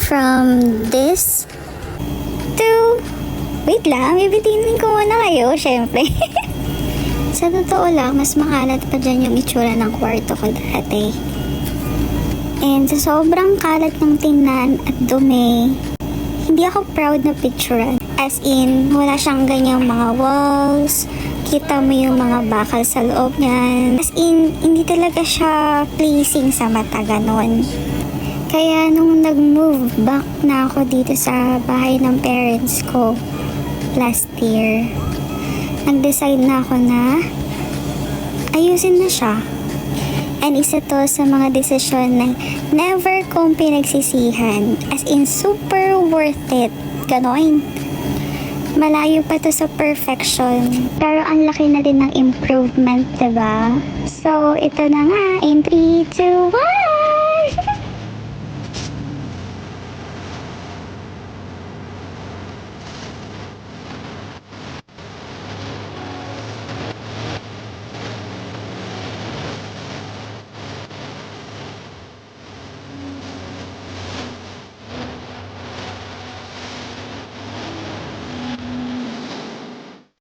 from this to... Wait lang, ibitinin ko muna kayo, syempre. Sa totoo lang, mas makalat pa dyan yung itsura ng kwarto ko dati. And sa sobrang kalat ng tingnan at dumi, hindi ako proud na picturean. As in, wala siyang ganyang mga walls, kita mo yung mga bakal sa loob niyan. As in, hindi talaga siya pleasing sa mata, ganon. Kaya nung nag-move back na ako dito sa bahay ng parents ko last year, nag-decide na ako na ayusin na siya. And isa to sa mga desisyon na never kong pinagsisihan. As in, super worth it. Ganon. Malayo pa to sa perfection. Pero ang laki na din ng improvement, diba? So, ito na nga. In 3, 2, 1!